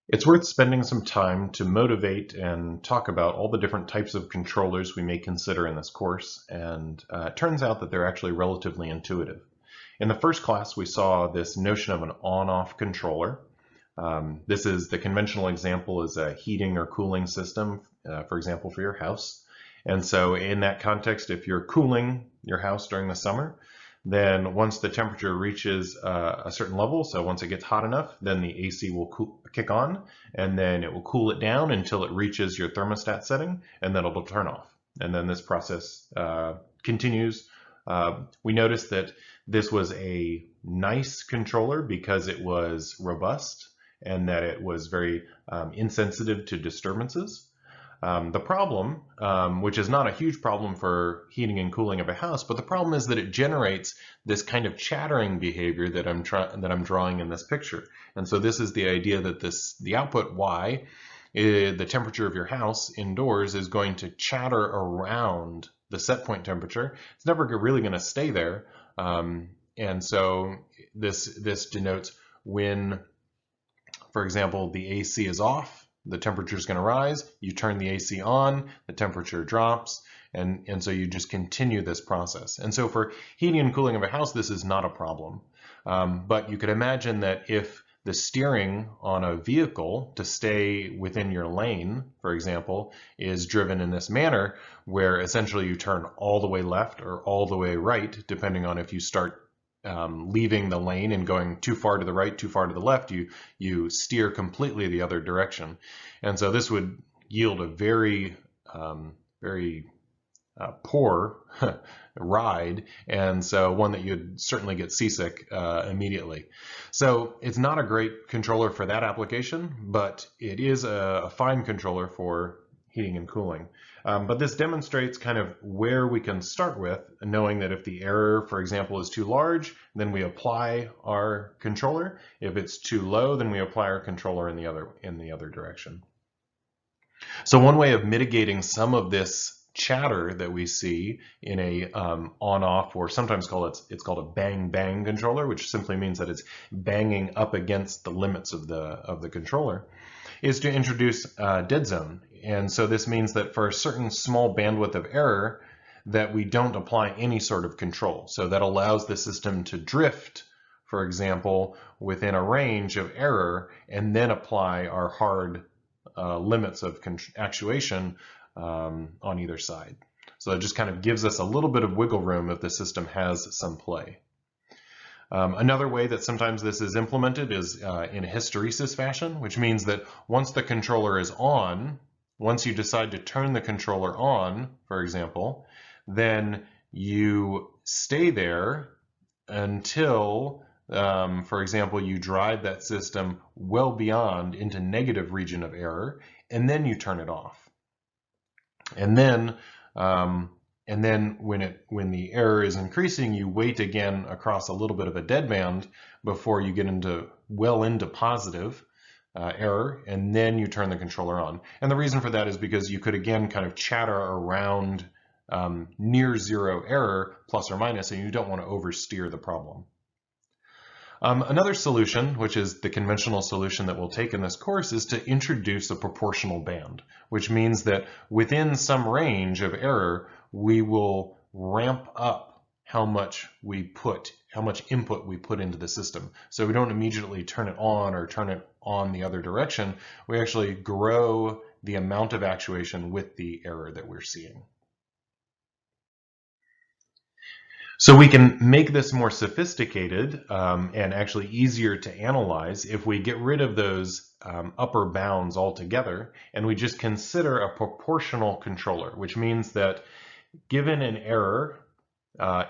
It's worth spending some time to motivate and talk about all the different types of controllers we may consider in this course, and it turns out that they're actually relatively intuitive. In the first class, we saw this notion of an on-off controller. This is the conventional example is a heating or cooling system, for example, for your house. And so in that context, if you're cooling your house during the summer, then once the temperature reaches a certain level, so once it gets hot enough, then the AC will kick on, and then it will cool it down until it reaches your thermostat setting, and then it'll turn off. And then this process continues. We noticed that this was a nice controller because it was robust and that it was very insensitive to disturbances. The problem, which is not a huge problem for heating and cooling of a house, but the problem is that it generates this kind of chattering behavior that I'm drawing in this picture. And so this is the idea that the output Y, the temperature of your house indoors, is going to chatter around the set point temperature. It's never really going to stay there. And so this denotes when, for example, the AC is off, the temperature is going to rise, you turn the AC on, the temperature drops, and so you just continue this process. And so for heating and cooling of a house, this is not a problem. But you could imagine that if the steering on a vehicle to stay within your lane, for example, is driven in this manner, where essentially you turn all the way left or all the way right, depending on if you start leaving the lane and going too far to the right, too far to the left, you steer completely the other direction. And so this would yield a very poor ride, and so one that you'd certainly get seasick immediately. So it's not a great controller for that application, but it is a fine controller for heating and cooling. But this demonstrates kind of where we can start with, knowing that if the error, for example, is too large, then we apply our controller. If it's too low, then we apply our controller in the other direction. So one way of mitigating some of this chatter that we see in a on-off, or sometimes it's called a bang-bang controller, which simply means that it's banging up against the limits of the controller, is to introduce dead zone. And so this means that for a certain small bandwidth of error, that we don't apply any sort of control. So that allows the system to drift, for example, within a range of error, and then apply our hard limits of actuation on either side. So it just kind of gives us a little bit of wiggle room if the system has some play. Another way that sometimes this is implemented is in a hysteresis fashion, which means that once the controller is on, once you decide to turn the controller on, for example, then you stay there until, for example, you drive that system well beyond into negative region of error, and then you turn it off. And then when the error is increasing, you wait again across a little bit of a dead band before you get well into positive error, and then you turn the controller on. And the reason for that is because you could again kind of chatter around near zero error, plus or minus, and you don't want to oversteer the problem. Another solution, which is the conventional solution that we'll take in this course, is to introduce a proportional band, which means that within some range of error, we will ramp up how much input we put into the system. So we don't immediately turn it on or turn it on the other direction. We actually grow the amount of actuation with the error that we're seeing. So we can make this more sophisticated and actually easier to analyze if we get rid of those upper bounds altogether, and we just consider a proportional controller, which means that given an error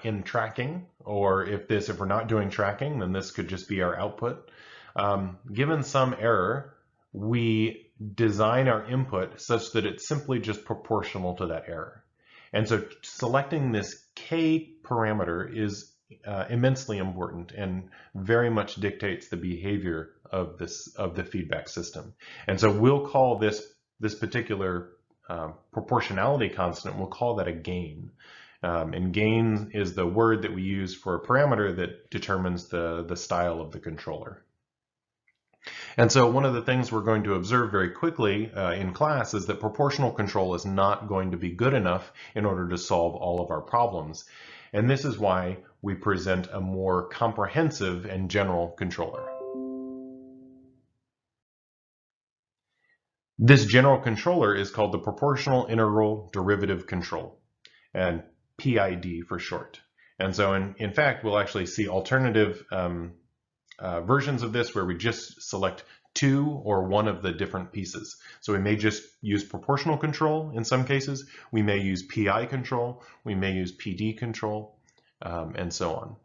in tracking, or if we're not doing tracking, then this could just be our output. Given some error, we design our input such that it's simply just proportional to that error. And so selecting this K parameter is immensely important and very much dictates the behavior of the feedback system. And so we'll call this particular proportionality constant, we'll call that a gain. And gain is the word that we use for a parameter that determines the style of the controller. And so one of the things we're going to observe very quickly in class is that proportional control is not going to be good enough in order to solve all of our problems. And this is why we present a more comprehensive and general controller. This general controller is called the proportional integral derivative control, and PID for short. And so in fact, we'll actually see alternative versions of this where we just select two or one of the different pieces. So we may just use proportional control in some cases. We may use PI control. We may use PD control, and so on.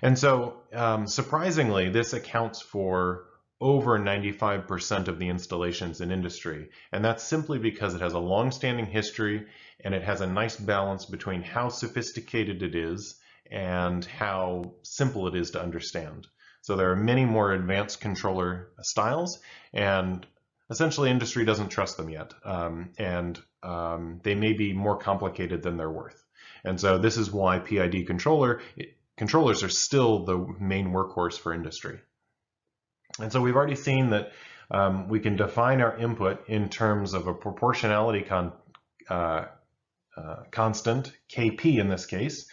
And so surprisingly, this accounts for over 95% of the installations in industry. And that's simply because it has a long-standing history and it has a nice balance between how sophisticated it is and how simple it is to understand. So there are many more advanced controller styles, and essentially industry doesn't trust them yet. They may be more complicated than they're worth. And so this is why PID controllers are still the main workhorse for industry. And so we've already seen that we can define our input in terms of a proportionality constant, Kp in this case,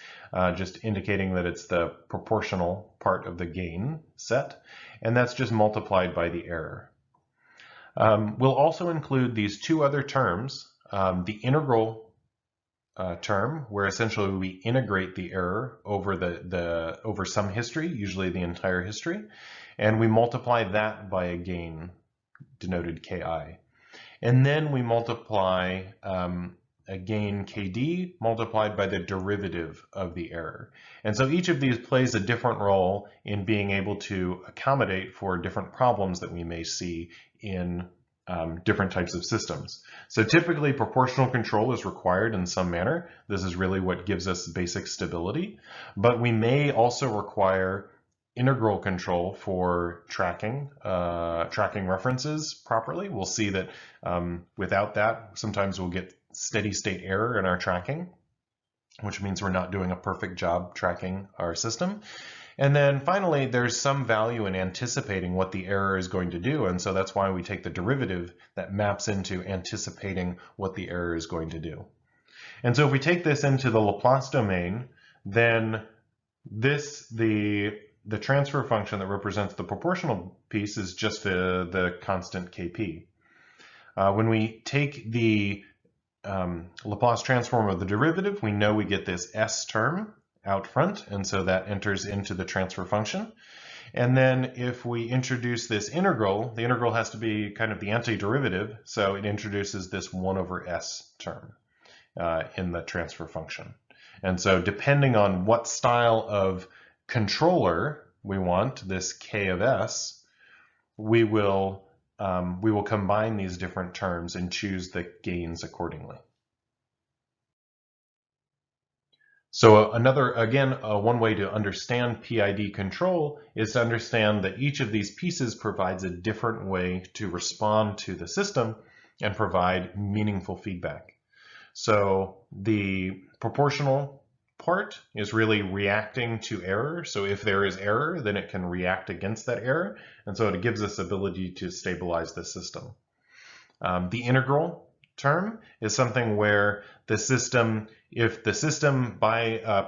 just indicating that it's the proportional part of the gain set, and that's just multiplied by the error. We'll also include these two other terms, the integral term, where essentially we integrate the error over over some history, usually the entire history, and we multiply that by a gain denoted Ki. And then we multiply a gain Kd multiplied by the derivative of the error. And so each of these plays a different role in being able to accommodate for different problems that we may see in different types of systems. So typically proportional control is required in some manner. This is really what gives us basic stability, but we may also require integral control for tracking references properly. We'll see that without that, sometimes we'll get steady state error in our tracking, which means we're not doing a perfect job tracking our system. And then finally, there's some value in anticipating what the error is going to do. And so that's why we take the derivative that maps into anticipating what the error is going to do. And so if we take this into the Laplace domain, then the transfer function that represents the proportional piece is just the constant Kp. When we take the Laplace transform of the derivative, we know we get this S term out front, and so that enters into the transfer function. And then if we introduce this integral, the integral has to be kind of the antiderivative, so it introduces this 1 over S term in the transfer function. And so depending on what style of controller we want, this K of S, we will combine these different terms and choose the gains accordingly. So one way to understand PID control is to understand that each of these pieces provides a different way to respond to the system and provide meaningful feedback. So the proportional part is really reacting to error. So if there is error, then it can react against that error. And so it gives us ability to stabilize the system. The integral term is something where the system, if the system by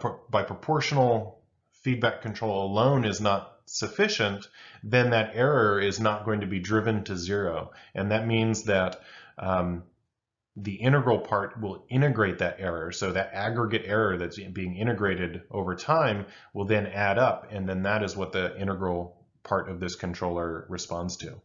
proportional feedback control alone is not sufficient, then that error is not going to be driven to 0. And that means that the integral part will integrate that error. So that aggregate error that's being integrated over time will then add up, and then that is what the integral part of this controller responds to.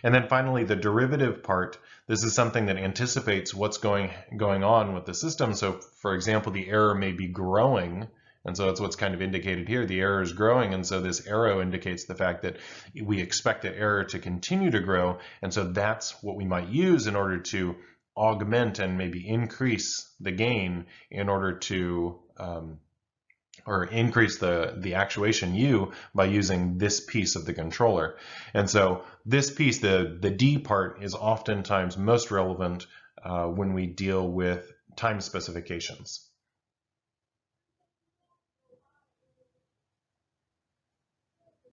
And then finally, the derivative part, this is something that anticipates what's going on with the system. So for example, the error may be growing, and so that's what's kind of indicated here. The error is growing, and so this arrow indicates the fact that we expect the error to continue to grow, and so that's what we might use in order to augment and maybe increase the gain in order to or increase the actuation U by using this piece of the controller. And so this piece, the D part, is oftentimes most relevant when we deal with time specifications.